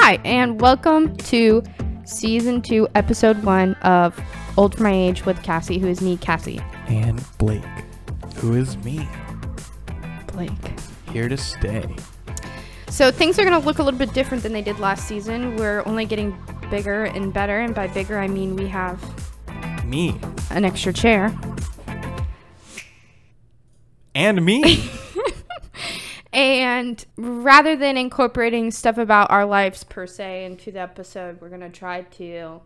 Hi, and welcome to Season 2, Episode 1 of Old for My Age with Cassie, who is me, Cassie. And Blake, who is me. Blake. Here to stay. So things are going to look a little bit different than they did last season. We're only getting bigger and better, and by bigger I mean we have... Me. An extra chair. And me. And rather than incorporating stuff about our lives per se into the episode, we're going to try to,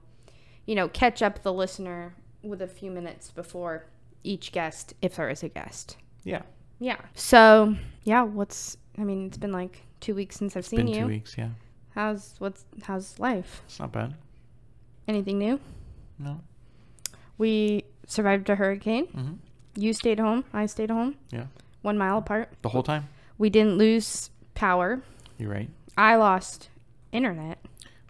catch up the listener with a few minutes before each guest, if there is a guest. Yeah. Yeah. So, yeah, it's been like 2 weeks since I've seen you. It's been 2 weeks, yeah. How's life? It's not bad. Anything new? No. We survived a hurricane. Mm-hmm. You stayed home. I stayed home. Yeah. 1 mile apart. The whole time? We didn't lose power. You're right. I lost internet.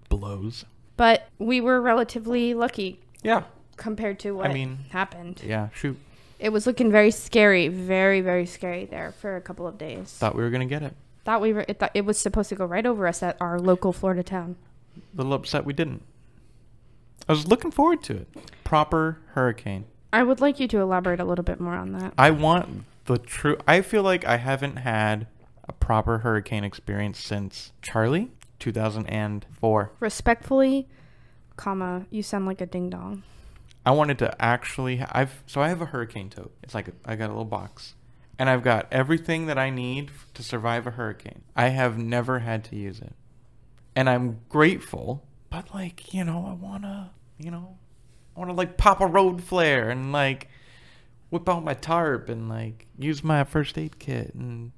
Blows. But we were relatively lucky. Yeah. Compared to what happened. Yeah, shoot. It was looking very scary. Very, very scary there for a couple of days. Thought we were going to get it. It was supposed to go right over us at our local Florida town. A little upset we didn't. I was looking forward to it. Proper hurricane. I would like you to elaborate a little bit more on that. I want the true... I feel like I haven't had a proper hurricane experience since Charlie, 2004. Respectfully, you sound like a ding-dong. I wanted to actually... I have a hurricane tote. It's like I got a little box. And I've got everything that I need to survive a hurricane. I have never had to use it. And I'm grateful. But I want to, pop a road flare and, whip out my tarp and, use my first aid kit. And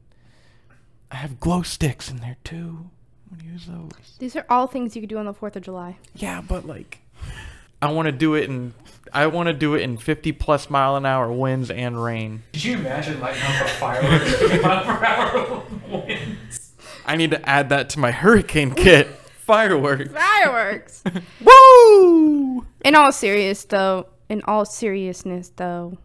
I have glow sticks in there, too. I'm going to use those. These are all things you could do on the 4th of July. Yeah, but, I want to do it in 50+ mile an hour winds and rain. Could you imagine lighting up a fireworks 50 mile per hour winds? I need to add that to my hurricane kit. Fireworks. Woo! In all seriousness, though.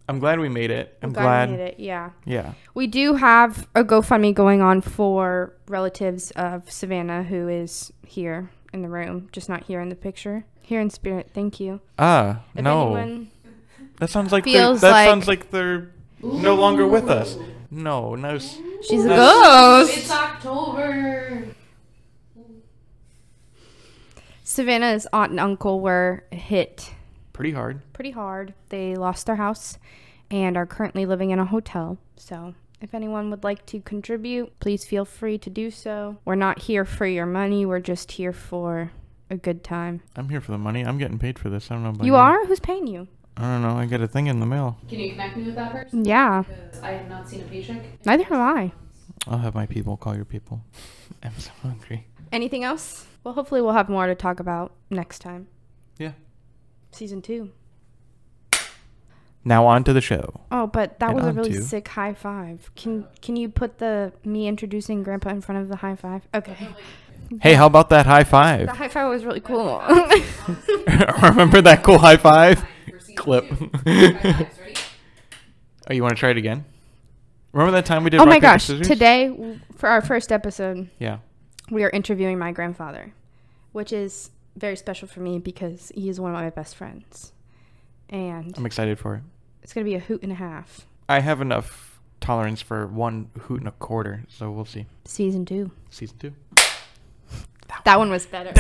I'm glad we made it. I'm glad we made it, yeah. Yeah. We do have a GoFundMe going on for relatives of Savannah, who is here in the room, just not here in the picture. Here in spirit, thank you. No. That sounds like they're no longer with us. No. She's a ghost. It's October. Savannah's aunt and uncle were hit pretty hard. They lost their house and are currently living in a hotel. So if anyone would like to contribute, please feel free to do so. We're not here for your money. We're just here for a good time. I'm here for the money. I'm getting paid for this. I don't know about you. Are? Who's paying you? I don't know. I get a thing in the mail. Can you connect me with that person? Yeah. Because I have not seen a paycheck. Neither have I. I'll have my people call your people. I'm so hungry. Anything else? Well, hopefully we'll have more to talk about next time. Yeah. Season 2. Now on to the show. Oh, but that was a really sick high five. Can you put me introducing Grandpa in front of the high five? Okay. Hey, how about that high five? The high five was really cool. Remember that cool high five clip? Oh, you want to try it again? Remember that time we did? Oh my gosh! Today, for our first episode, we are interviewing my grandfather, which is very special for me because he is one of my best friends, and I'm excited for it. It's gonna be a hoot and a half. I have enough tolerance for 1 hoot and a quarter, so we'll see. Season 2. That one was better.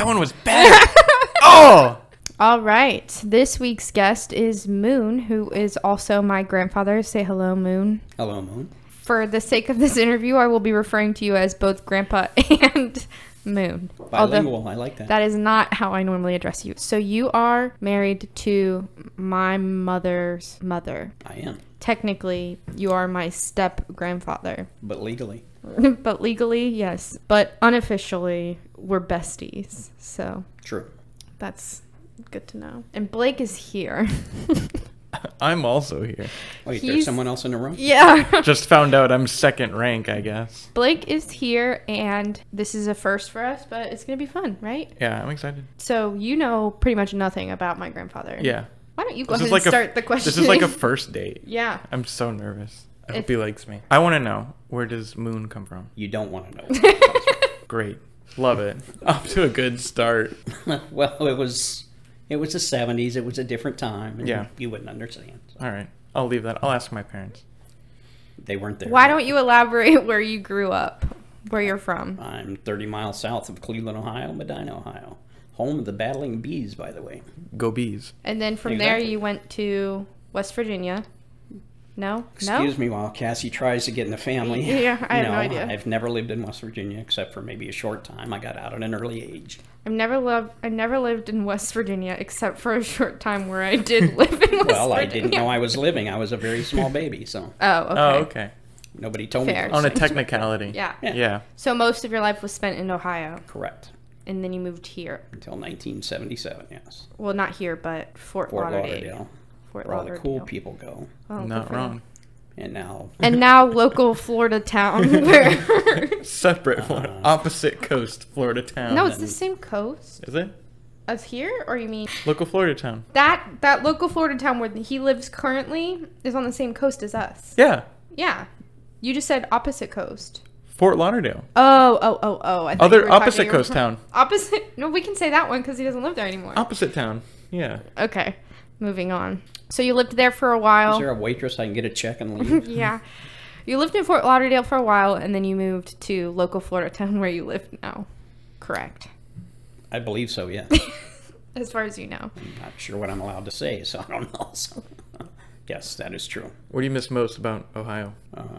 Oh! All right. This week's guest is Moon, who is also my grandfather. Say hello, Moon. Hello, Moon. For the sake of this interview, I will be referring to you as both Grandpa and Moon. Bilingual, I like that. That is not how I normally address you. So you are married to my mother's mother. I am. Technically, you are my step-grandfather. But legally. But legally, yes. But unofficially, we're besties. So true. That's good to know. And Blake is here. I'm also here. Wait, there's someone else in the room? Yeah. Just found out I'm second rank, I guess. Blake is here, and this is a first for us, but it's going to be fun, right? Yeah, I'm excited. So you know pretty much nothing about my grandfather. Yeah. Why don't you go ahead and start the question? This is like a first date. Yeah. I'm so nervous. I hope he likes me. I want to know, where does Moon come from? You don't want to know. Great. Love it. Off to a good start. Well, it was the 70s. It was a different time. And Yeah. you wouldn't understand. So All right. I'll leave that. I'll ask my parents. they weren't there. Why don't you elaborate where you grew up, where you're from? I'm 30 miles south of Cleveland, Ohio, Medina, Ohio. Home of the Battling Bees, by the way. Go Bees. And then from there Exactly. you went to West Virginia. No? Excuse me while Cassie tries to get in the family. Yeah, I have no No, idea. I've never lived in West Virginia except for maybe a short time. I got out at an early age. I never lived in West Virginia except for a short time where I did live in West Virginia. Well, I didn't know I was living. I was a very small baby, so Oh, okay. Oh, okay. nobody told Fair. me. those On a things. technicality. Yeah. Yeah. So most of your life was spent in Ohio, Correct. and then you moved here. Until 1977, yes. Well, not here, but Fort Fort Lauderdale. Lauderdale. Fort Where all the cool Lauderdale. people go. Oh, good Not for you. wrong. And now, And now local Florida town where... Separate one. Opposite coast, Florida town. No, it's the same coast Is it? as here, or you mean Local Florida town. that local Florida town where he lives currently is on the same coast as us? Yeah. Yeah. You just said opposite coast. Fort Lauderdale. Oh. I thought you were Opposite talking- coast town. Opposite? No, we can say that one because he doesn't live there anymore. Opposite town. Yeah. Okay, moving on. So you lived there for a is while. there a waitress I can get a check and leave? Yeah. You lived in Fort Lauderdale for a while, and then you moved to local Florida town where you live now. Correct. I believe so, yeah. As far as you know. I'm not sure what I'm allowed to say, so I don't know. So, yes, that is true. What do you miss most about Ohio,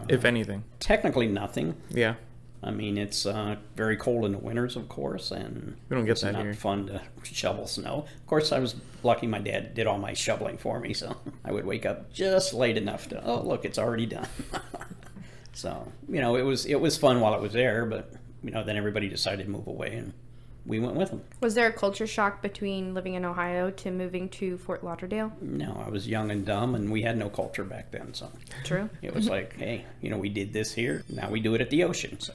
if anything? Technically nothing. Yeah. I mean, it's very cold in the winters, of course, and We don't get it's that not here. fun to shovel snow. Of course, I was lucky my dad did all my shoveling for me, so I would wake up just late enough to, oh, look, it's already done. So, you know, it was fun while it was there, but, you know, then everybody decided to move away, and we went with them. Was there a culture shock between living in Ohio to moving to Fort Lauderdale? No, I was young and dumb, and we had no culture back then, so True. it was like, hey, you know, we did this here, now we do it at the ocean, so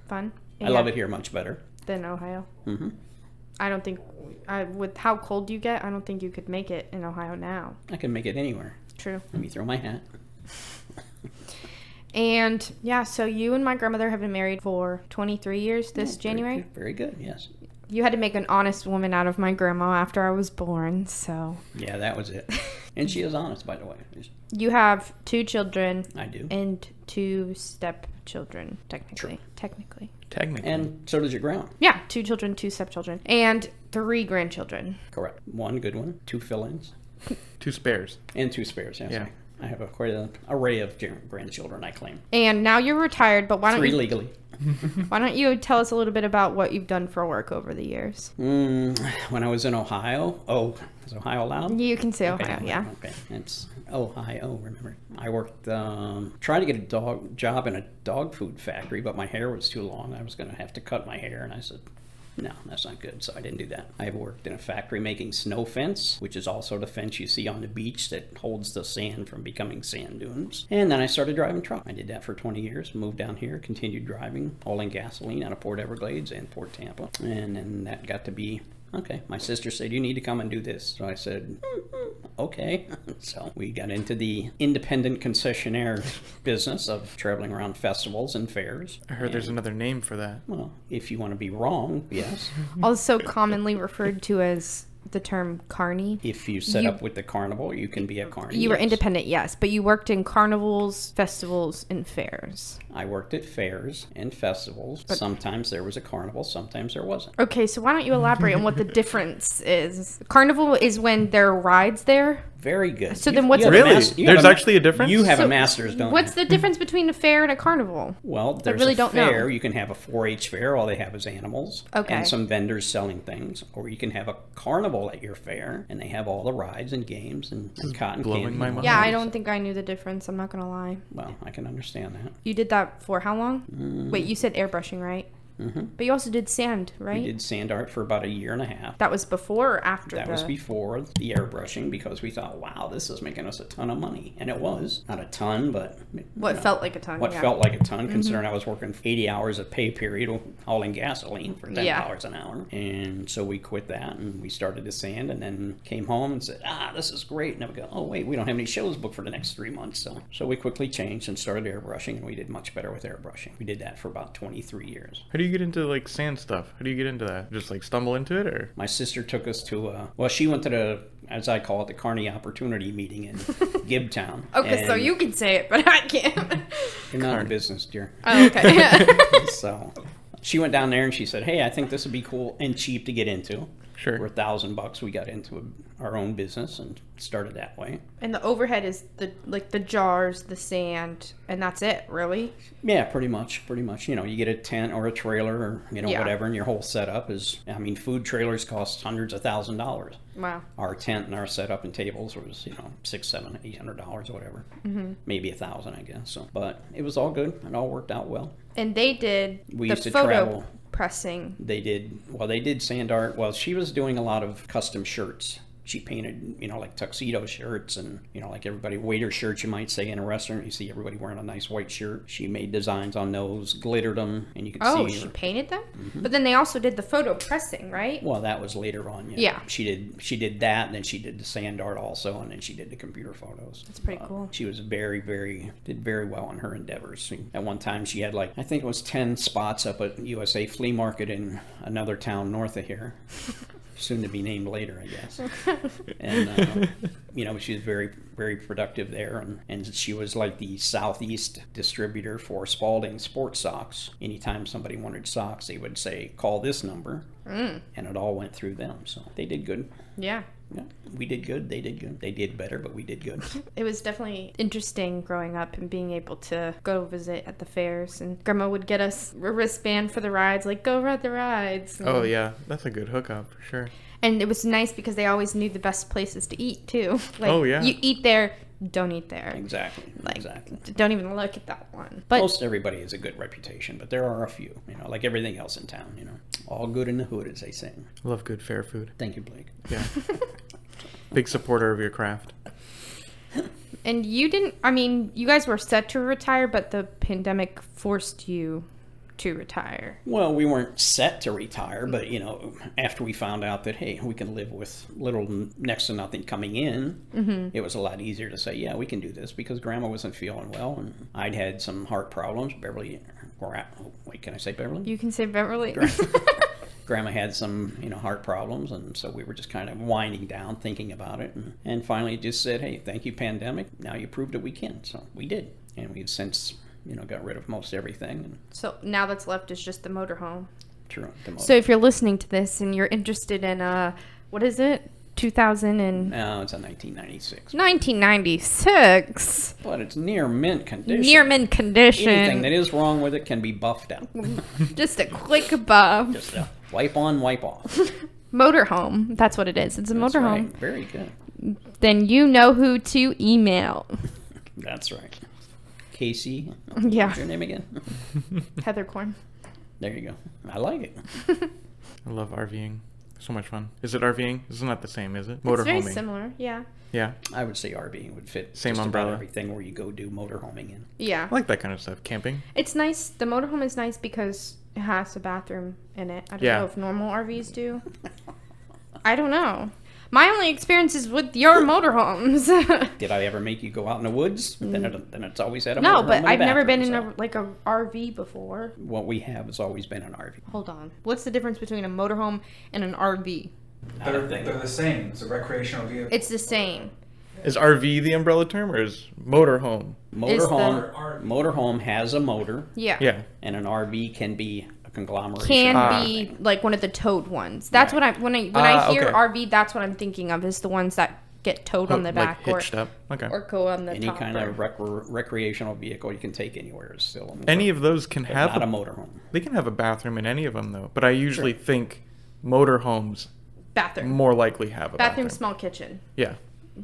Fun. I love it here much better. Than Ohio. Hmm. I don't think, with how cold you get, I don't think you could make it in Ohio now. I can make it anywhere. True. Let me throw my hat. And yeah, so you and my grandmother have been married for 23 years this January. Very good, yes. You had to make an honest woman out of my grandma after I was born, so. Yeah, that was it. And she is honest, by the way. You have 2 children I do. and 2 stepchildren, technically. Technically. And so does your grandma. Yeah, 2 children, 2 stepchildren, and 3 grandchildren. Correct. 1 good one, 2 fill-ins, 2 spares. and 2 spares. Yes. Yeah. I have quite an array of grandchildren, I claim. And now you're retired, but why don't 3 you legally. why don't you tell us a little bit about what you've done for work over the years? When I was in Ohio, is Ohio allowed? You can say Okay, Ohio, yeah. Okay, it's Ohio, remember. I worked, trying to get a job in a dog food factory, but my hair was too long. I was going to have to cut my hair, and I said, no, that's not good, so I didn't do that. I worked in a factory making snow fence, which is also the fence you see on the beach that holds the sand from becoming sand dunes. And then I started driving truck. I did that for 20 years, moved down here, continued driving, hauling gasoline out of Port Everglades and Port Tampa. And then that got to be, okay, my sister said, you need to come and do this. So I said, okay. So we got into the independent concessionaire business of traveling around festivals and fairs. I heard there's another name for that. Well, if you want to be wrong, yes. Also commonly referred to as the term carny. If you set up with the carnival, you can be a carny. You were yes. independent, yes, but you worked in carnivals, festivals, and fairs. I worked at fairs and festivals. Sometimes there was a carnival, sometimes there wasn't. Okay, so why don't you elaborate on what the difference is? Carnival is when there are rides there. Very good. So then what's have the- a Really? you have There's actually a difference? You have So a master's, don't What's you? the difference between a fair and a carnival? Well, there's really a don't know. fair. You can have a 4-H fair. All they have is animals. Okay. And some vendors selling things. Or you can have a carnival at your fair, and they have all the rides and games and cotton blowing candy. my and mind. Yeah, I whatnot. don't think I knew the difference. I'm not going to lie. Well, I can understand that. You did that for how long? Wait, you said airbrushing, right? Mm-hmm. But you also did sand, right? We did sand art for about 1.5 years. That was before or after That was before the airbrushing because we thought, wow, this is making us a ton of money. And it was. Not a ton, but... What felt like a ton, What yeah. felt like a ton, considering I was working 80 hours a pay period hauling gasoline for $10 Yeah. an hour. And so we quit that and we started to sand and then came home and said, this is great. And then we go, oh, wait, we don't have any shows booked for the next 3 months. So we quickly changed and started airbrushing, and we did much better with airbrushing. We did that for about 23 years. How do you you get into like sand stuff? How do you get into that? Just like stumble into it, or? My sister took us to, she went to the, as I call it, the Carney Opportunity Meeting in Gibtown. Okay, so And you can say it, but I can't. You're not in business, dear. Oh, okay. So she went down there and she said, hey, I think this would be cool and cheap to get into. Sure. For $1,000, we got into our own business and started that way. And the overhead is the jars, the sand, and that's it, really? Yeah, pretty much. You know, you get a tent or a trailer or, you know, Yeah. whatever, and your whole setup is, I mean, food trailers cost hundreds of $1,000s. Wow. Our tent and our setup and tables was, you know, $600, $700, $800 or whatever. Mm-hmm. Maybe $1,000, I guess. So, but it was all good. It all worked out well. And they did We the used to photo travel. pressing. They did sand art. Well, she was doing a lot of custom shirts. She painted, you know, like tuxedo shirts and, you know, like everybody, waiter shirts, you might say, in a restaurant. You see everybody wearing a nice white shirt. She made designs on those, glittered them, and you could Oh, see. she painted them? But then they also did the photo pressing, right? Well, that was later on. Yeah. She did that, and then she did the sand art also, and then she did the computer photos. That's pretty cool. She was did very well in her endeavors. At one time, she had I think it was 10 spots up at USA Flea Market in another town north of here. Soon to be named later, I guess. And, you know, she was very, very productive there. And she was like the Southeast distributor for Spalding sports socks. Anytime somebody wanted socks, they would say, call this number. And it all went through them. So they did good. Yeah. Yeah, we did good. They did good. They did better, but we did good. It was definitely interesting growing up and being able to go visit at the fairs. And Grandma would get us a wristband for the rides, like, go ride the rides. And, Oh yeah, that's a good hookup for sure. and it was nice because they always knew the best places to eat, too. Like, Oh, yeah. You eat there, don't eat there. Exactly. Like, exactly. don't even look at that one. But Most everybody has a good reputation, but there are a few, you know, like everything else in town, you know. All good in the hood, as they say. Love good fair food. Thank you, Blake. Yeah. Big supporter of your craft. And you didn't, I mean, you guys were set to retire, but the pandemic forced you to retire. Well, we weren't set to retire, but, you know, after we found out that, hey, we can live with little next to nothing coming in, it was a lot easier to say, yeah, we can do this, because Grandma wasn't feeling well, and I'd had some heart problems. Beverly, wait, can I say Beverly? You can say Beverly. Grandma had some, you know, heart problems, and so we were just kind of winding down, thinking about it, and finally just said, hey, thank you, pandemic. Now you proved that we can. So we did, and we've since, you know, got rid of most everything. And So now that's left is just the motorhome. true. So if you're listening to this and you're interested in, what is it? 2000 and... No, it's a 1996. 1996. But it's near mint condition. Near mint condition. Anything that is wrong with it can be buffed out. Just a click above. Just a wipe on, wipe off. Motorhome. That's what it is. It's a That's motorhome. right. Very good. Then you know who to email. That's right. Casey. Yeah. What's your name again? Heather Corn. There you go. I like it. I love RVing. So much fun. Is it RVing? It's not the same, is it? It's very Motorhoming. similar. Yeah. Yeah. I would say RVing would fit Same just umbrella. about everything where you go do motorhoming in. Yeah. I like that kind of stuff. Camping. It's nice. The motorhome is nice because it has a bathroom in it. I don't Yeah. know if normal RVs do. I don't know. My only experience is with your motorhomes. Did I ever make you go out in the woods? Then it's always had a No, motorhome but and a I've never been in bathroom, a RV before. so what we have has always been an RV. Hold on. What's the difference between a motorhome and an RV? They're the same. It's a recreational vehicle. It's the same. Is RV the umbrella term, or is motorhome? Motorhome has a motor, Yeah. Yeah. and an RV can be a conglomeration. Can of be everything. like one of the towed ones. That's Right. what when I hear okay. RV, that's what I'm thinking of, is the ones that get towed on the back like hitched up. Okay. or go on the Any top. kind of recreational vehicle you can take anywhere is still a motor. Any of those can but have not a motorhome. They can have a bathroom in any of them, though. But I usually think motorhomes bathroom. more likely have a Bathroom, bathroom. small kitchen. Yeah.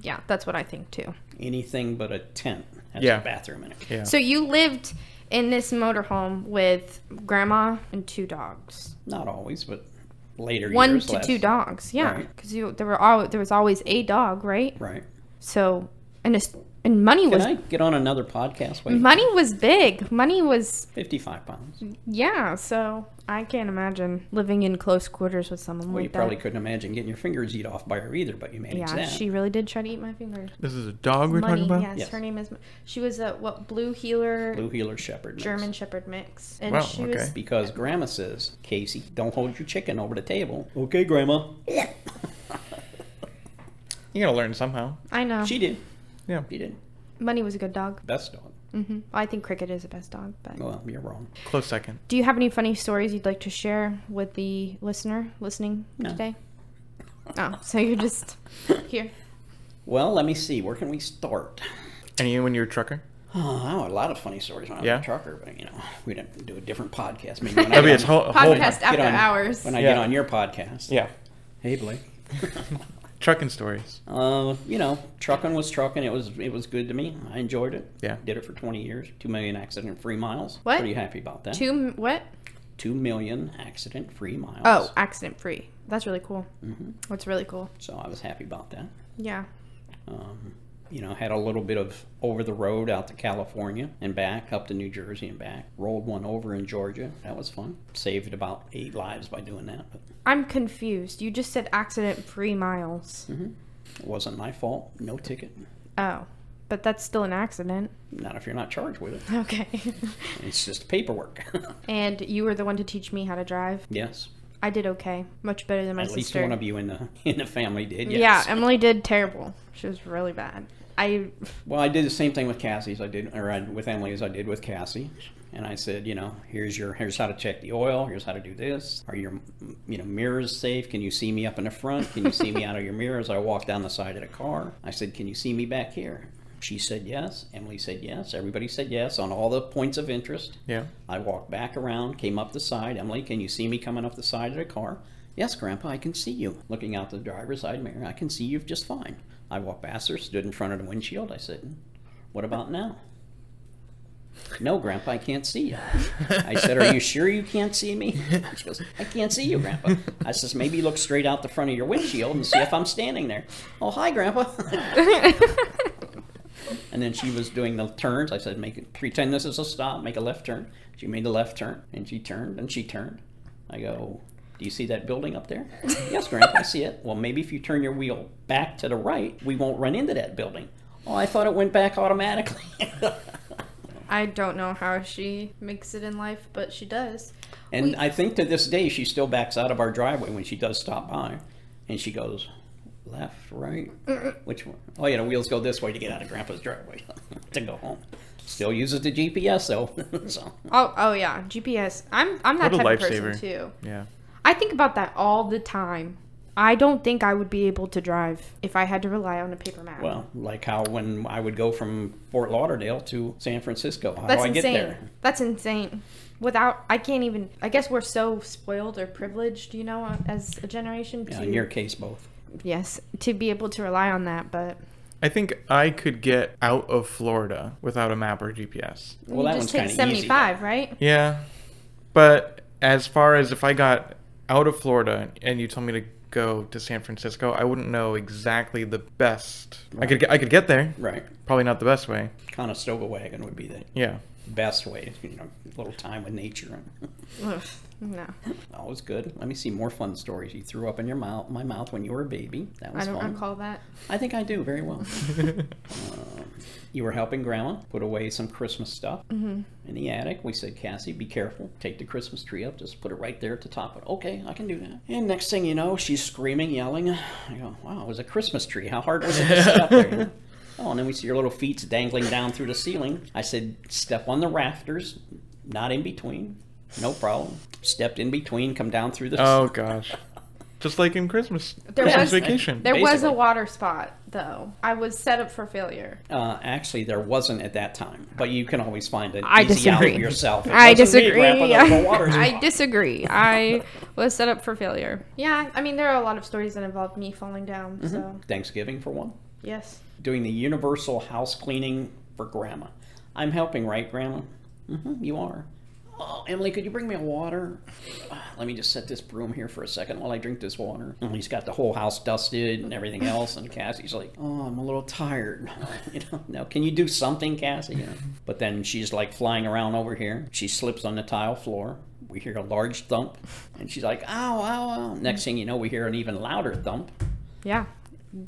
Yeah, that's what I think too. Anything but a tent has Yeah. a bathroom in it. Yeah. So you lived in this motorhome with Grandma and 2 dogs. Not always, but later 1 years. to less. 2 dogs. Yeah, Right. because there was always a dog, right? Right. So in And money Can was I get on another podcast? Wait, money was big. Money was 55 pounds. yeah. So I can't imagine living in close quarters with someone Well, you like that. probably couldn't imagine getting your fingers eat off by her either, but you managed Yeah, that. she really did try to eat my fingers. This is a dog we're Money, talking about? yes, Yes. her name is. She was a Blue Heeler, Blue Heeler Shepherd mix. German Shepherd mix, and Wow, she okay. was. Because Grandma says, Casey, don't hold your chicken over the table. Okay, Grandma. You gotta learn somehow. I know. She did. Yeah. She did. Money was a good dog. Best dog. I think Cricket is the best dog. But Well, you're wrong. Close second. do you have any funny stories you'd like to share with the listener listening No. today? Oh, so you're just here. Well, let me see. Where can we start? And you when you're a trucker? Oh, I have a lot of funny stories when I was Yeah? a trucker, but we didn't do a different podcast. Maybe when I That'd be get its on- whole Podcast get after on- hours. when I Yeah. get on your podcast. Yeah. Hey, Blake. Trucking stories. Trucking was trucking. It was good to me. I enjoyed it. Yeah. Did it for 20 years. 2 million accident-free miles. What? Pretty happy about that. What? 2 million accident-free miles. Oh, accident free. That's really cool. Mm-hmm. That's really cool. So I was happy about that. Yeah. Had a little bit of over the road out to California and back, up to New Jersey and back. Rolled one over in Georgia. That was fun. Saved about 8 lives by doing that. But I'm confused. You just said accident free miles. it wasn't my fault. No ticket. Oh, but that's still an accident. Not if you're not charged with it. Okay. It's just paperwork. And you were the one to teach me how to drive. Yes. I did okay. Much better than my At least sister. one of you in the family did. Yes. Yeah, Emily did terrible. She was really bad. Well, I did the same thing with Cassie as I did, with Emily as I did with Cassie. And I said, here's how to check the oil. Here's how to do this. Are your, mirrors safe? Can you see me up in the front? Can you see me out of your mirror as I walk down the side of the car? I said, can you see me back here? She said yes. Emily said yes. Everybody said yes on all the points of interest. Yeah. I walked back around, came up the side. Emily, can you see me coming up the side of the car? Yes, Grandpa, I can see you. Looking out the driver's side mirror, I can see you just fine. I walked past her, stood in front of the windshield. I said, what about now? No, Grandpa, I can't see you. I said, are you sure you can't see me? She goes, I can't see you, Grandpa. I says, maybe look straight out the front of your windshield and see if I'm standing there. Oh, hi, Grandpa. And then she was doing the turns. I said, pretend this is a stop, make a left turn. She made the left turn, and she turned, and she turned. I go, do you see that building up there? Yes, Grandpa, I see it. Well, maybe if you turn your wheel back to the right, we won't run into that building. Oh, I thought it went back automatically. I don't know how she makes it in life, but she does. And I think to this day, she still backs out of our driveway when she does stop by. And she goes, left, right? Which one? Oh, yeah, the wheels go this way to get out of Grandpa's driveway to go home. Still uses the GPS, though. So. Oh yeah, GPS. I'm that What a type of lifesaver. person too. Yeah. I think about that all the time. I don't think I would be able to drive if I had to rely on a paper map. Well, like how when I would go from Fort Lauderdale to San Francisco, how That's do I insane. get there? That's insane. I can't even. I guess we're so spoiled or privileged, as a generation. Yeah, To, in your case, both. yes, to be able to rely on that, but I think I could get out of Florida without a map or GPS. Well, you that just one's take kind of easy. 75, right? Yeah. But as far as if I got out of Florida and you told me to go to San Francisco, I wouldn't know exactly the best. Right. I could get there. Right. Probably not the best way. Conestoga wagon would be the Yeah. best way. A little time with nature. Ugh, no, Always good. Let me see more fun stories. You threw up in your mouth, my mouth when you were a baby. That was I don't fun. recall that. I think I do very well. You were helping Grandma put away some Christmas stuff in the attic. We said, Cassie, be careful. Take the Christmas tree up. Just put it right there at the top. Okay, I can do that. And next thing you know, she's screaming, yelling. I go, wow, it was a Christmas tree. How hard was it to set up there? Oh, and then we see your little feet dangling down through the ceiling. I said, step on the rafters, not in between. No problem. Stepped in between, come down through the Oh gosh. Just like in Christmas was- vacation. There was a Basically. water spot, though. I was set up for failure. Actually, there wasn't at that time, but you can always find an I easy out disagree. for yourself. It I wasn't me, disagree. Grandpa, there was no water I spot. disagree. I was set up for failure. Yeah, I mean, there are a lot of stories that involve me falling down, so Thanksgiving, for one. yes. Doing the universal house cleaning for Grandma. I'm helping, right, Grandma? You are. Oh, Emily, could you bring me a water? Let me just set this broom here for a second while I drink this water. Emily's got the whole house dusted and everything else, and Cassie's like, oh, I'm a little tired. Now, can you do something, Cassie? But then she's like flying around over here. She slips on the tile floor. We hear a large thump, and she's like, ow, ow, ow. Next thing you know, we hear an even louder thump. Yeah.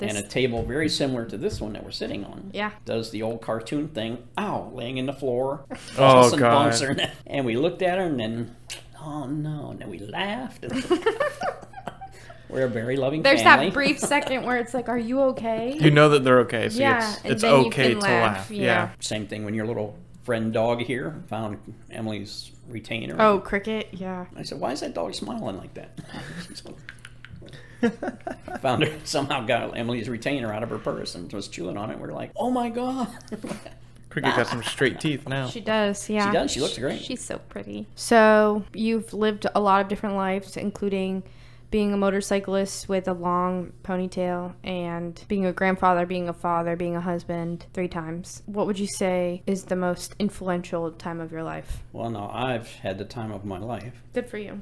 And a table very similar to this one that we're sitting on. Yeah. Does the old cartoon thing. Ow, laying in the floor. Oh, And God. bumps her. And we looked at her and then, oh no. And then we laughed. We're a very loving There's family. that brief second where it's like, are you okay? You know that they're okay, so Yeah, and it's then you okay can to laugh, laugh. yeah. Yeah. Same thing when your little friend dog here found Emily's retainer. Oh, Cricket, yeah. I said, why is that dog smiling like that? Found her, somehow got Emily's retainer out of her purse and was chewing on it. We're like, oh my God. Cricket got some straight teeth now. She does, yeah. She does. She looks great. She's so pretty. So you've lived a lot of different lives, including being a motorcyclist with a long ponytail and being a grandfather, being a father, being a husband 3 times. What would you say is the most influential time of your life? Well, no, I've had the time of my life. Good for you.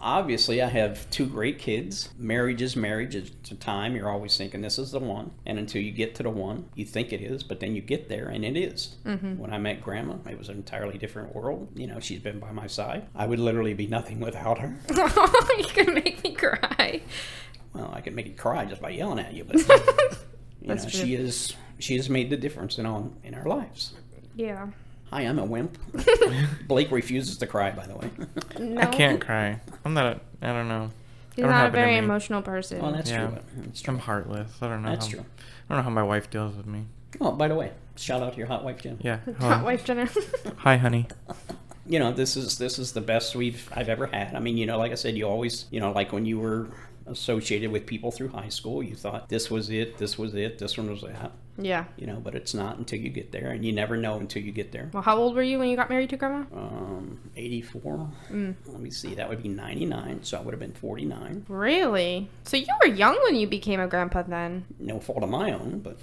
Obviously, I have 2 great kids. Marriage is marriage. It's a time you're always thinking this is the one. And until you get to the one, you think it is, but then you get there and it is. Mm-hmm. When I met Grandma, it was an entirely different world. You know, she's been by my side. I would literally be nothing without her. You're going to make me cry. Well, I could make you cry just by yelling at you, but you know, That's true. she has made the difference in our lives. Yeah. Hi, I'm a wimp. Blake refuses to cry, by the way. No. I can't cry. I'm not. I don't know. He's I don't not a have it in very me. emotional person. Well, that's Yeah. true. That's true. I'm heartless. I don't know. That's how, true. I don't know how my wife deals with me. Oh, by the way, shout out to your hot wife, Jen. Yeah. Hot wife dinner. Hi, honey. You know, this is the best I've ever had. I mean, you know, like I said, you always, you know, like when you were associated with people through high school, you thought this was it, this was it, this one was that. Yeah. You know, but it's not until you get there, and you never know until you get there. Well, how old were you when you got married to Grandma? 84. Let me see, that would be 99, so I would have been 49. Really? So you were young when you became a grandpa then? No fault of my own, but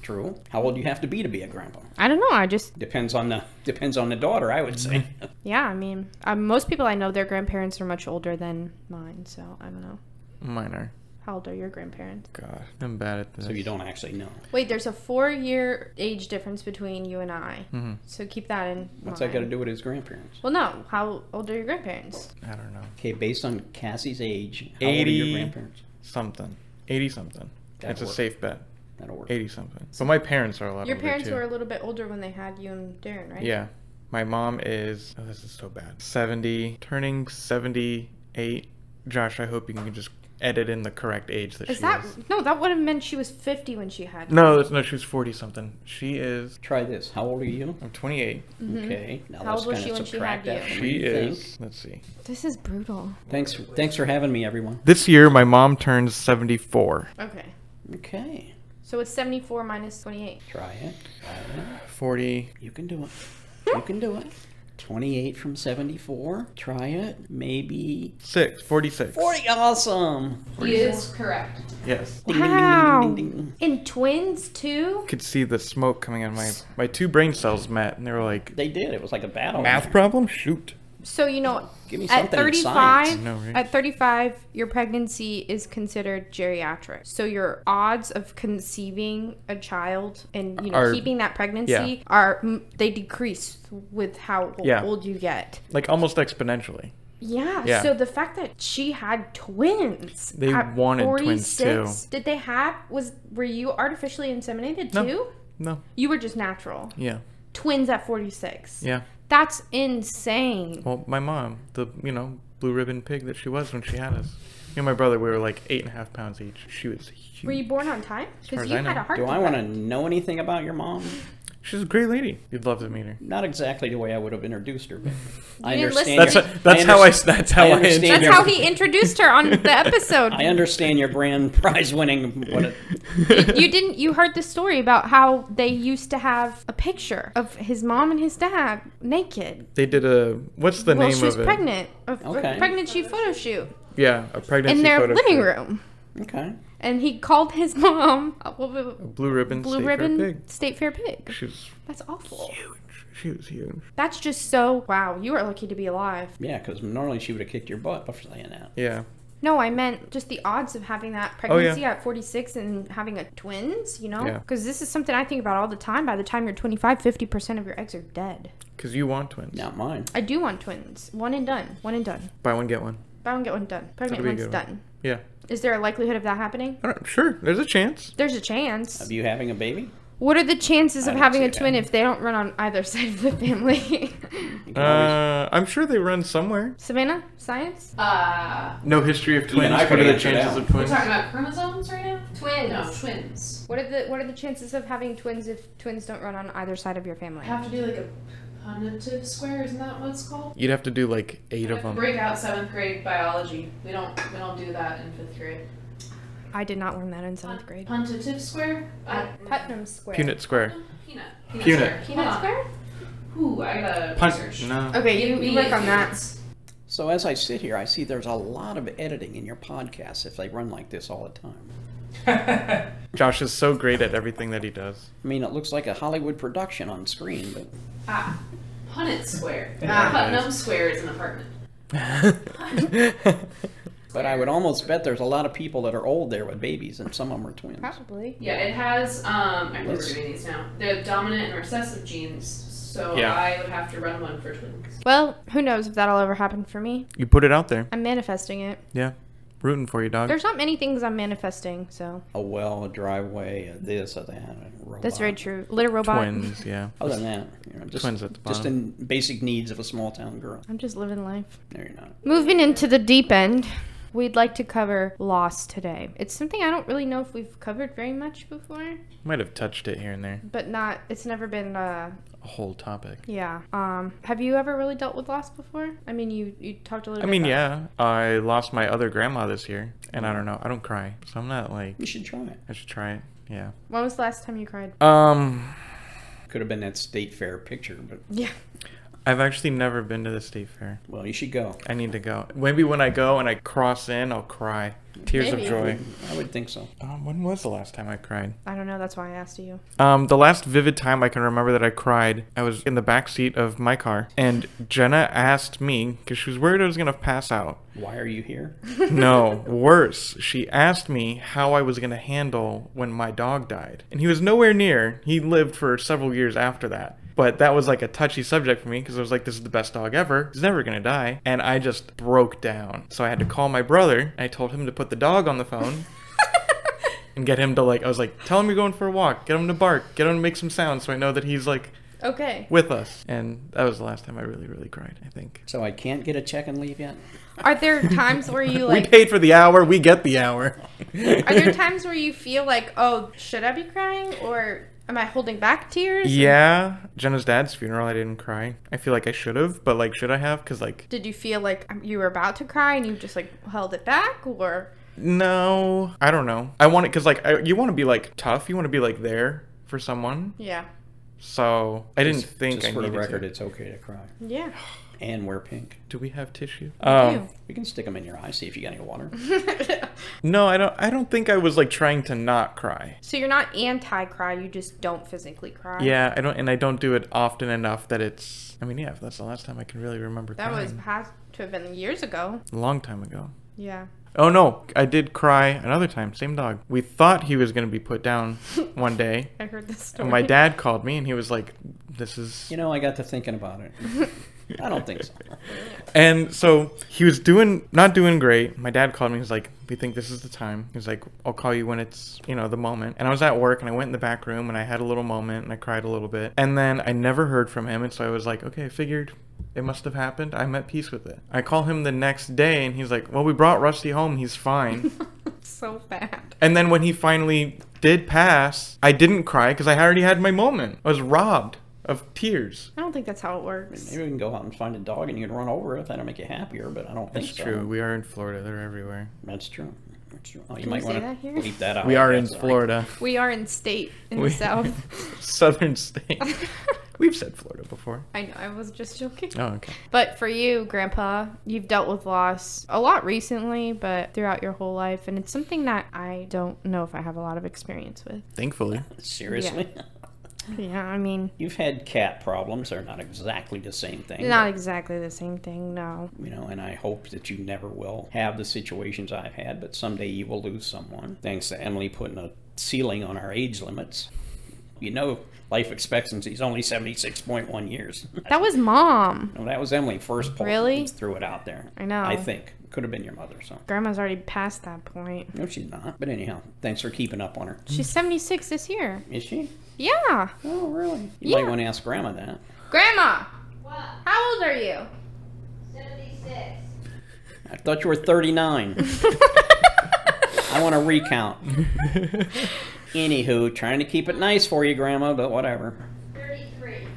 true. How old do you have to be a grandpa? I don't know. I just, Depends on the daughter, I would say. yeah, I mean, most people I know, their grandparents are much older than mine, so I don't know. Mine are. How old are your grandparents? God, I'm bad at this. So you don't actually know. Wait, there's a 4-year age difference between you and I. Mm-hmm. So keep that in What's mind. that got to do with his grandparents? Well, no. How old are your grandparents? I don't know. Okay, based on Cassie's age, how old are 80 your grandparents? something. 80 something. That'll It's a work. safe bet. That'll work. 80 something. But my parents are a lot Your older parents too. were a little bit older when they had you and Darren, right? Yeah. My mom is, oh, this is so bad, 70, turning 78. Josh, I hope you can just edit in the correct age that Is she that, is. no, that would have meant she was 50 when she had you. No, she was 40 something. She is, Try this. How old are you? I'm 28. Okay. Now How let's old was kind she of when she subtract had that you? from She what you is, think. let's see. This is brutal. Thanks for having me, everyone. This year, my mom turns 74. Okay. Okay. So it's 74 minus 28. Try it. 40. You can do it. You can do it. 28 from 74. Try it. Maybe 46. 40. Awesome. He is correct. Yes. Ding, ding, ding, Wow. ding, ding, ding. And twins, too? Could see the smoke coming out of my 2 brain cells met, and they were like, They did. It was like a battle. math problem? Shoot. So, you know, Give me at something in 35, science. I know, right? at 35, your pregnancy is considered geriatric. So your odds of conceiving a child and, you know, Are- keeping that pregnancy yeah. they decrease with how Yeah. old you get. Like almost exponentially. Yeah, Yeah. so the fact that she had twins. They at wanted twins, too. 46, did they have, were you artificially inseminated No. too? No. You were just natural. Yeah. Twins at 46. Yeah. That's insane. Well, my mom, the, blue ribbon pig that she was when she had us. My brother, we were like 8.5 pounds each. She was huge. Were you born on time? far Because as you I had know. a heart Do I defect. want to know anything about your mom? She's a great lady. You'd love to meet her. Not exactly the way I would have introduced her, but I You didn't understand. listen your- That's how I understand That's your- how he introduced her on the episode. I understand your grand prize winning. You heard the story about how they used to have a picture of his mom and his dad naked. They did what's the Well, name she was of it? pregnant. A Okay. pregnancy photo shoot Yeah, a pregnancy in their photo living shoot. room. Okay. And he called his mom A blue ribbon Blue state Ribbon fair pig. State Fair Pig. She was That's awful. huge. She was huge. That's just so, wow, you are lucky to be alive. Yeah, because normally she would have kicked your butt for saying that. Yeah. No, I meant just the odds of having that pregnancy at 46 and having a twins, you know? Yeah. Because this is something I think about all the time. By the time you're 25, 50% of your eggs are dead. Because you want twins. Not mine. I do want twins. One and done. One and done. Buy one, get one. Buy one, get one done. Pregnant That'll be a one's good one. done. Yeah. Is there a likelihood of that happening? I don't, sure, there's a chance. There's a chance. Of you having a baby? What are the chances I of don't having see a it twin happening. if they don't run on either side of the family? You can always- I'm sure they run somewhere. Savannah, science? No history of twins. I What could are the answer chances that of We're twins? talking about chromosomes right now? Twins. No, twins. What are the chances of having twins if twins don't run on either side of your family? I have to do like a punitive square, isn't that what it's called? You'd have to do like 8 of them. Break out 7th grade biology. We don't do that in 5th grade. I did not learn that in 7th grade. Punitive square? Putnam Square. Punit square. Peanut. Punit. Square. Peanut Hold on. Square? Ooh, I gotta Punt. research. No. Okay, you work on that. Peanuts. So as I sit here, I see there's a lot of editing in your podcasts if they run like this all the time. Josh is so great at everything that he does. I mean, it looks like a Hollywood production on screen, but Punnett Square. Yeah, Putnam Square is an apartment. but I would almost bet there's a lot of people that are old there with babies, and some of them are twins. Probably. Yeah, it has, I remember Let's- doing these now. The dominant and recessive genes, so Yeah. I would have to run one for twins. Well, who knows if that'll ever happen for me. You put it out there. I'm manifesting it. Yeah. Rooting for you, dog. There's not many things I'm manifesting, so A well, a driveway, a this, a that, a robot. that's very true. Little robot. Twins, yeah. Other than that, you know, just, Twins at the just bottom. in basic needs of a small town girl. I'm just living life. No, you're not. Moving into the deep end, we'd like to cover loss today. It's something I don't really know if we've covered very much before, Might have touched it here and there. but not. It's never been. A whole topic. Yeah. Have you ever really dealt with loss before? I mean, you talked a little. I bit mean, about yeah. I lost my other grandma this year, and I don't know. I don't cry, so I'm not like. You should try it. I should try it. Yeah. When was the last time you cried? Could have been that state fair picture, but Yeah. I've actually never been to the state fair. well, you should go. I need to go. Maybe when I go and I cross in, I'll cry. Tears Maybe. of joy. I would think so. When was the last time I cried? I don't know. That's why I asked you. The last vivid time I can remember that I cried, I was in the back seat of my car, and Jenna asked me, because she was worried I was going to pass out. Why are you here? No, worse. She asked me how I was going to handle when my dog died. And he was nowhere near. He lived for several years after that. But that was like a touchy subject for me because I was like, this is the best dog ever. He's never going to die. And I just broke down. So I had to call my brother. I told him to put the dog on the phone and get him to I was like, tell him you're going for a walk. Get him to bark. Get him to make some sounds so I know that he's Okay. with us. And that was the last time I really, really cried, I think. So I can't get a check and leave yet? Are there times where you We paid for the hour. We get the hour. Are there times where you feel like, oh, should I be crying, or am I holding back tears? Yeah, Jenna's dad's funeral, I didn't cry. I feel like I should have, but should I have? Because Did you feel like you were about to cry and you just held it back, or? no, I don't know. I want it because you want to be tough. You want to be there for someone. Yeah. So I didn't Just- think just I for the needed record, to. it's okay to cry. Yeah. And wear pink. Do we have tissue? You. We can stick them in your eye, see if you got any water. No, I don't. I don't think I was trying to not cry. So you're not anti-cry, you just don't physically cry. Yeah, I don't, and I don't do it often enough that it's. I mean, yeah, that's the last time I can really remember That crying. was has to have been years ago. A long time ago. Yeah. Oh no, I did cry another time. Same dog. We thought he was gonna be put down one day. I heard this story. And my dad called me and he was like, "This is." You know, I got to thinking about it. I don't think so. And so he was not doing great. My dad called me. He was like, "We think this is the time." He was like, "I'll call you when it's, the moment." And I was at work and I went in the back room and I had a little moment and I cried a little bit. And then I never heard from him. And so I was like, okay, I figured it must have happened. I'm at peace with it. I call him the next day and he's like, "Well, we brought Rusty home. He's fine." So bad. And then when he finally did pass, I didn't cry because I already had my moment. I was robbed of tears. I don't think that's how it works. Maybe we can go out and find a dog and you can run over it. That'll make you happier, but I don't think That's so. true. We are in Florida. They're everywhere. That's true. That's true. Oh, you Can might we say want that to here? bleep that out. We are in Sorry. Florida. We are in state in We- the south. Southern state. We've said Florida before. I know, I was just joking. Oh, okay. But for you, Grandpa, you've dealt with loss a lot recently, but throughout your whole life, and it's something that I don't know if I have a lot of experience with. Thankfully. Seriously? Yeah, I mean, You've had cat problems. They're not exactly the same thing. not exactly the same thing, no. You know, and I hope that you never will have the situations I've had, but someday you will lose someone. Thanks to Emily putting a ceiling on our age limits. You know, life expectancy is only 76.1 years. That was Mom. No, that was Emily first pulled Really? threw it out there. I know. I think. Could have been your mother, so. Grandma's already past that point. No, she's not. But anyhow, thanks for keeping up on her. She's 76 this year. Is she? Yeah. Oh, really? You Yeah. might want to ask Grandma that. Grandma, What? how old are you? 76. I thought you were 39. I want to recount. Anywho, trying to keep it nice for you, Grandma, but whatever. 33.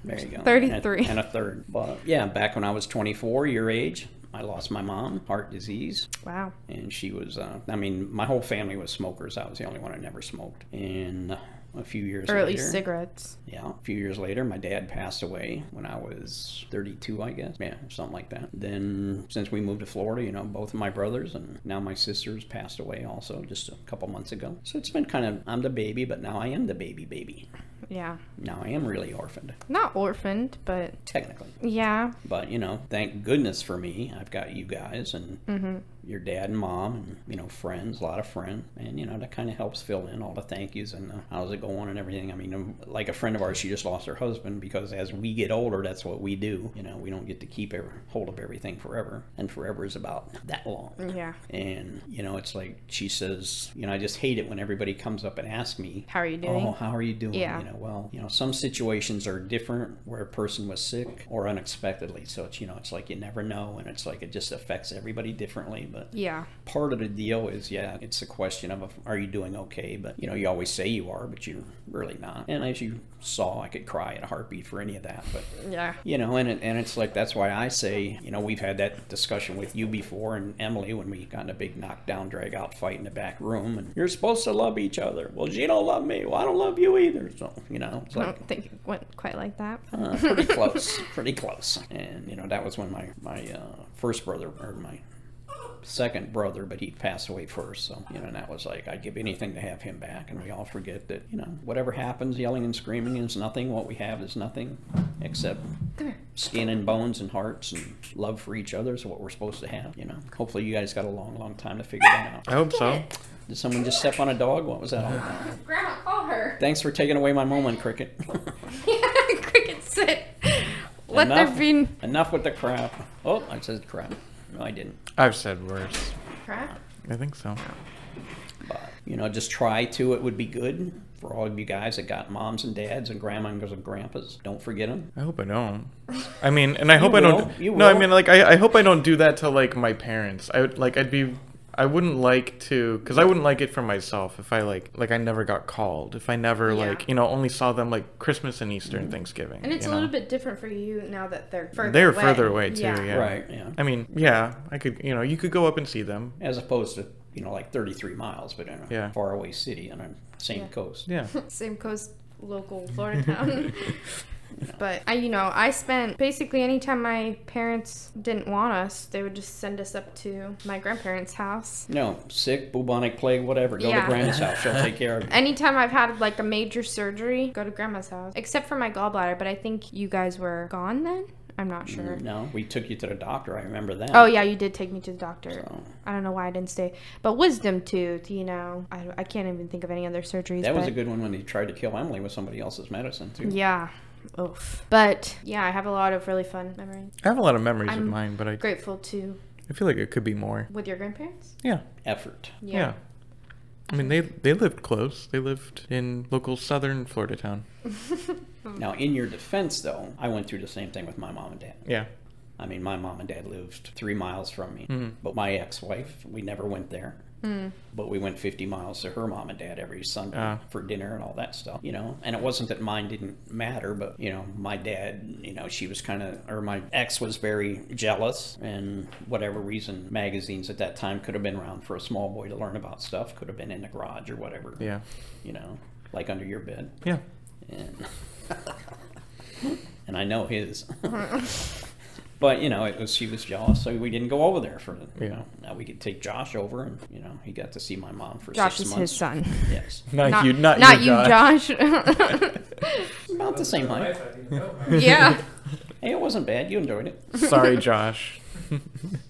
There you go. 33. And a third. But yeah, back when I was 24, your age, I lost my mom, heart disease. Wow. And she was, I mean, my whole family was smokers. I was the only one who never smoked. And a few years Or later. at least cigarettes. Yeah, a few years later, my dad passed away when I was 32, I guess. Yeah, something like that. Then, since we moved to Florida, you know, both of my brothers and now my sisters passed away also just a couple months ago. So it's been kind of, I'm the baby, but now I am the baby. Yeah. Now I am really orphaned, Not orphaned, but technically. yeah. But, you know, thank goodness for me, I've got you guys and your dad and mom and, you know, friends, a lot of friends. And, you know, that kind of helps fill in all the thank yous and how's it going and everything. I mean, like a friend of ours, she just lost her husband because as we get older, that's what we do. You know, we don't get to keep hold of everything forever. And forever is about that long. Yeah. And, you know, it's like she says, you know, I just hate it when everybody comes up and asks me, How are you doing? oh, how are you doing? Yeah. You know, well, you know, some situations are different where a person was sick or unexpectedly. So it's, you know, it's like you never know, and it's like it just affects everybody differently. But Yeah. part of the deal is, yeah, it's a question of, are you doing okay? But, you know, you always say you are, but you're really not. And as you saw, I could cry in a heartbeat for any of that. But, Yeah. you know, and it's like, that's why I say, you know, we've had that discussion with you before and Emily when we got in a big knockdown, drag out fight in the back room. And you're supposed to love each other. Well, you don't love me. Well, I don't love you either. So, you know, it's I like, don't think it went quite like that. pretty close, pretty close. And, you know, that was when my first brother, or my second brother, but he passed away first. So, you know, and that was like, I'd give anything to have him back. And we all forget that, you know, whatever happens, yelling and screaming is nothing. What we have is nothing except skin and bones and hearts and love for each other is what we're supposed to have, you know. Hopefully you guys got a long, long time to figure that out. I hope so. Did someone just step on a dog? What was that all about? Grandma, call her. Thanks for taking away my moment, Cricket. Cricket, sit. Let there be Enough with the crap. Oh, I said crap. No, I didn't. I've said worse. crap. I think so. But, you know, just try to. It would be good for all of you guys that got moms and dads and grandmas and grandpas. Don't forget them. I hope I don't. I mean, and I hope I will. don't. You No, I will. mean, like, I hope I don't do that to, like, my parents. I wouldn't like to, because I wouldn't like it for myself if I, like I never got called. If I never, Yeah. like, you know, only saw them, like, Christmas and Easter and Thanksgiving. And it's you a little know? bit different for you now that they're further They're away. further away, too, yeah. Right, yeah. I mean, yeah, I could, you know, you could go up and see them. As opposed to, you know, like 33 miles, but in a Yeah. faraway city on a same Yeah. coast. Yeah. Same coast, local Florida town. But I spent basically anytime my parents didn't want us, they would just send us up to my grandparents' house. No, sick, bubonic plague, whatever. Go Yeah. to Grandma's house. She'll take care of you. Anytime I've had like a major surgery, go to grandma's house. Except for my gallbladder, but I think you guys were gone then? I'm not sure. No, we took you to the doctor. I remember that. Oh yeah, you did take me to the doctor. So, I don't know why I didn't stay. But wisdom tooth, you know, I can't even think of any other surgeries. that was but a good one when he tried to kill Emily with somebody else's medicine, too. yeah. Oof. But yeah, I have a lot of really fun memories. I have a lot of memories I'm with mine, but I Grateful to feel like it could be more. with your grandparents. Yeah. Effort. Yeah. I mean, they lived close. They lived in local southern Florida town. Now, in your defense, though, I went through the same thing with my mom and dad. Yeah. I mean, my mom and dad lived 3 miles from me. Mhm. But my ex-wife, we never went there. But we went 50 miles to her mom and dad every Sunday for dinner and all that stuff, you know. And it wasn't that mine didn't matter, but, you know, my dad, you know, she was kind of, or my ex was very jealous. And whatever reason, magazines at that time could have been around for a small boy to learn about stuff. Could have been in the garage or whatever. Yeah. You know, like under your bed. Yeah. And, and I know his. But she was jealous, so we didn't go over there for Yeah. Now we could take Josh over, and he got to see my mom for Josh 6 is months. his son. Yes, Not you, not you, you, Josh. about the same height. Wife, I didn't know. Yeah. Hey, it wasn't bad. You enjoyed it. Sorry, Josh.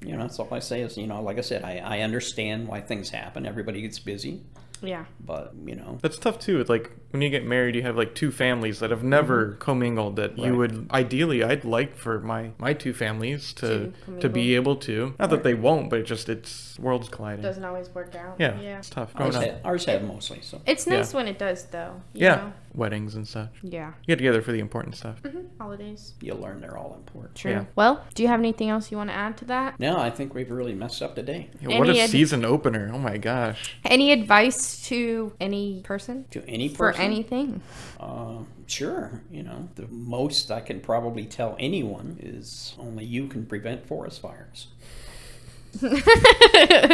That's all I say is, like I said, I understand why things happen. Everybody gets busy, Yeah. but That's tough too. It's like when you get married, you have like two families that have never commingled. That you Right. would ideally, I'd like for my two families to commingle. be able to. Not that they won't, but it's worlds colliding. Doesn't always work out. Yeah, Yeah. it's tough. Growing up. ours have mostly. So It's nice Yeah. when it does, though. you Yeah, know? weddings and such. Yeah. You get together for the important stuff. Holidays. you'll learn they're all important. True. Yeah. Well, do you have anything else you want to add to that? No, I think we've really messed up today. Yeah, what Any a ad- season opener! Oh my gosh. Any advice to any person To any for person, anything? Sure. The most I can probably tell anyone is only you can prevent forest fires.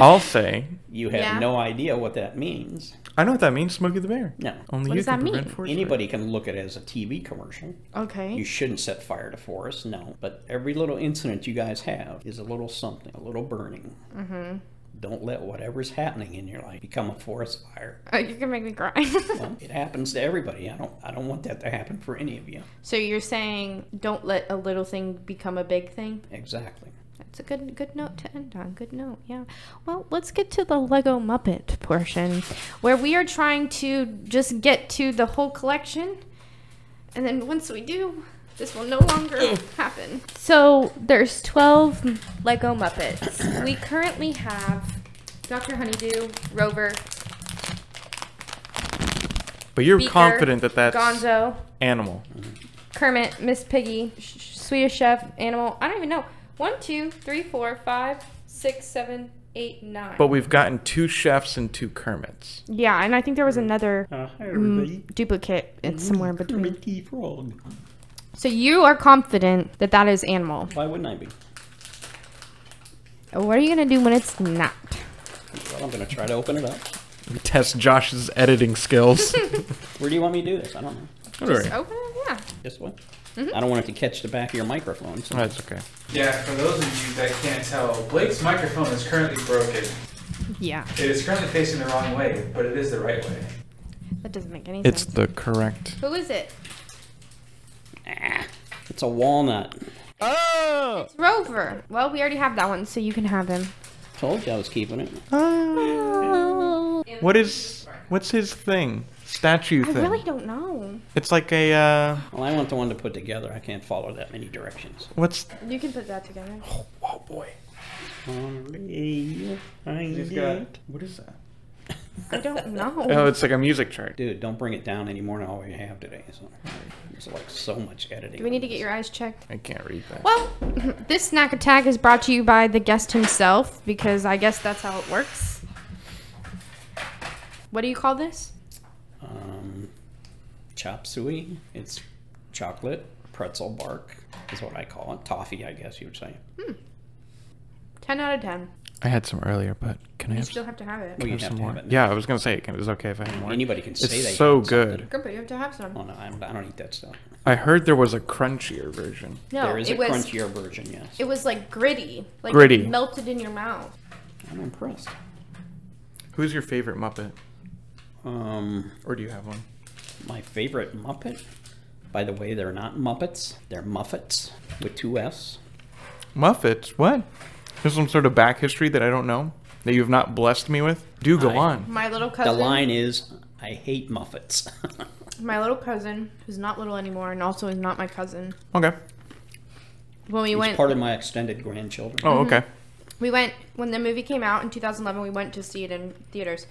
I'll say, You have Yeah. no idea what that means. I know what that means. Smokey the Bear. No. Only What you does that can prevent mean? forest Anybody can look at it as a TV commercial. Okay. You shouldn't set fire to forests, no. But every little incident you guys have is a little something, a little burning. Mm-hmm. Don't let whatever's happening in your life become a forest fire. You can make me cry. Well, it happens to everybody. I don't want that to happen for any of you. So you're saying don't let a little thing become a big thing? Exactly. That's a good note to end on. Good note, yeah. Well, let's get to the Lego Muppet portion, where we are trying to just get to the whole collection. And then once we do, this will no longer happen. So there's 12 Lego Muppets. We currently have Dr. Honeydew, Rover, But you're Beaker, confident that that's Gonzo, animal. Kermit, Miss Piggy, Swedish Chef, Animal. I don't even know. 1, 2, 3, 4, 5, 6, 7, 8, 9. But we've gotten 2 chefs and 2 Kermits. Yeah, and I think there was another Hi, everybody. duplicate in somewhere in between. Kermit the Frog. So you are confident that that is animal. Why wouldn't I be? What are you gonna do when it's not? Well, I'm going to try to open it up. We test Josh's editing skills. Where do you want me to do this? I don't know. Just open it, yeah. This way? I don't want it to catch the back of your microphone. So. That's okay. Yeah, for those of you that can't tell, Blake's microphone is currently broken. Yeah, It is currently facing the wrong way, but it is the right way. that doesn't make any It's sense. the correct. Who is it? It's a walnut. Oh! Rover. Well, we already have that one, so you can have him. Told you I was keeping it. What's his thing? Statue I thing. really don't know. It's like a Well, I want the one to put together. I can't follow that many directions. what's You can put that together. oh boy. He's What is that? I don't know. Oh, it's like a music chart. Dude, don't bring it down any more than all we have today. So there's like so much editing. Do we need to get your eyes checked? I can't read that. Well, this snack attack is brought to you by the guest himself, because I guess that's how it works. What do you call this? Chop suey. It's chocolate pretzel bark is what I call it. Toffee, I guess you would say. 10 out of 10. I had some earlier, but can I You have still have to have it. Well, you have have some to more? have it. Yeah, I was gonna say, is it okay if I have more? Anybody can say It's they so have something. good. Good, but you have to have some. Oh no, I don't eat that stuff. I heard there was a crunchier version. No, There is a it was crunchier version, yes. it was like gritty, like Gritty. melted in your mouth. I'm impressed. Who's your favorite Muppet? Um, Or do you have one? my favorite Muppet. By the way, they're not Muppets. They're Muffets with 2 F's. Muppets? What? There's some sort of back history that I don't know that you have not blessed me with. Do go on. My little The cousin. line is, I hate Muffets. My little cousin, who's not little anymore, and also is not my cousin. Okay. When we He's went, part of my extended grandchildren. Oh, okay. we went when the movie came out in 2011. We went to see it in theaters.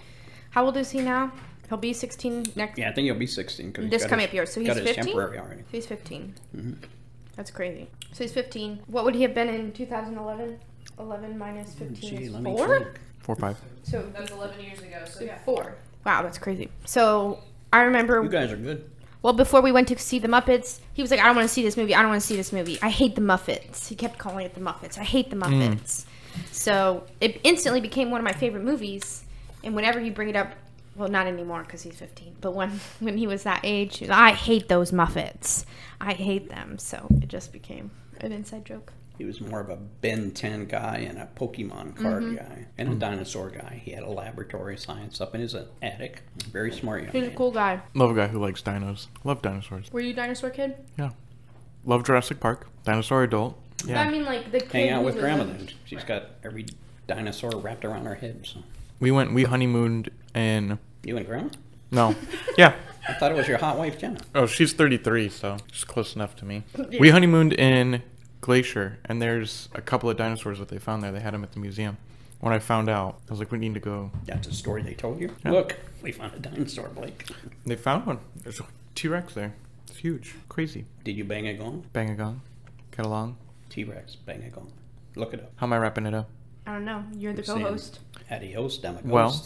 How old is he now? He'll be 16 next. Yeah, I think he'll be 16 because This coming up year, so he's got his 15? temporary already. He's 15. That's crazy. So he's 15. What would he have been in 2011? 11 minus 15 Gee, is let me 4? think. 4 or 5. So That was 11 years ago, so so yeah. 4. Wow, that's crazy. So I remember. You guys are good. Well, before we went to see the Muppets, he was like, I don't want to see this movie. I don't want to see this movie. I hate the Muppets. He kept calling it the Muppets. I hate the Muppets. So it instantly became one of my favorite movies. And whenever you bring it up, well, not anymore because he's 15, but when he was that age, he was, I hate those Muppets. I hate them. So it just became an inside joke. He was more of a Ben 10 guy and a Pokemon card guy and a dinosaur guy. He had a laboratory of science up in his attic. Very smart young He's a man. cool guy. Love a guy who likes dinos. Love dinosaurs. Were you a dinosaur kid? Yeah. Love Jurassic Park. Dinosaur adult. Yeah. I mean, like the kid Hang out who with was Grandma like- then. She's got every dinosaur wrapped around her head. So We honeymooned in... you and Grandma? No. Yeah. I thought it was your hot wife, Jenna. Oh, she's 33, so she's close enough to me. We honeymooned in Glacier, and there's a couple of dinosaurs that they found there. They had them at the museum. When I found out, I was like, we need to go. That's the story they told you? Yeah. Look, we found a dinosaur, Blake. They found one. There's a T-Rex there. It's huge. Crazy. Did you bang a gong? Bang a gong. Get along. T-Rex, bang a gong. Look it up. How am I wrapping it up? I don't know. You're the Sam. co-host. Adios, Demoghost. Well.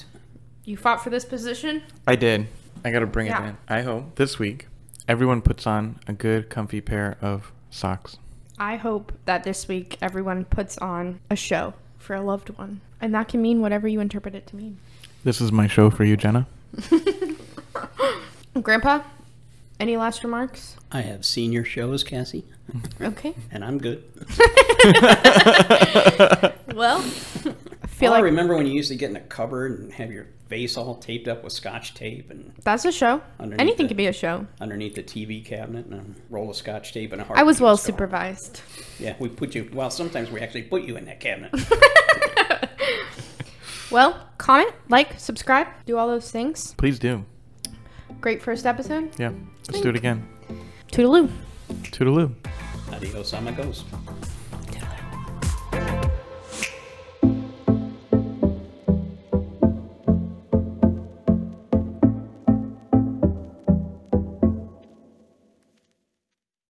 You fought for this position. I did. I gotta bring Yeah. it in. I hope this week everyone puts on a good, comfy pair of socks. I hope that this week everyone puts on a show for a loved one. And that can mean whatever you interpret it to mean. This is my show for you, Jenna. Grandpa, any last remarks? I have seen your shows, Cassie, Okay. and I'm good. Well, I feel I like remember when you used to get in a cupboard and have your face all taped up with Scotch tape and that's a show. Underneath Anything the- could be a show. underneath the TV cabinet and a roll of Scotch tape and a hard I was well store. supervised. Yeah, we put you, well, sometimes we actually put you in that cabinet. Well, comment, like, subscribe, do all those things. Please do. Great first episode. Yeah. Let's do it again. Toodaloo. Toodaloo. Adios, amigos.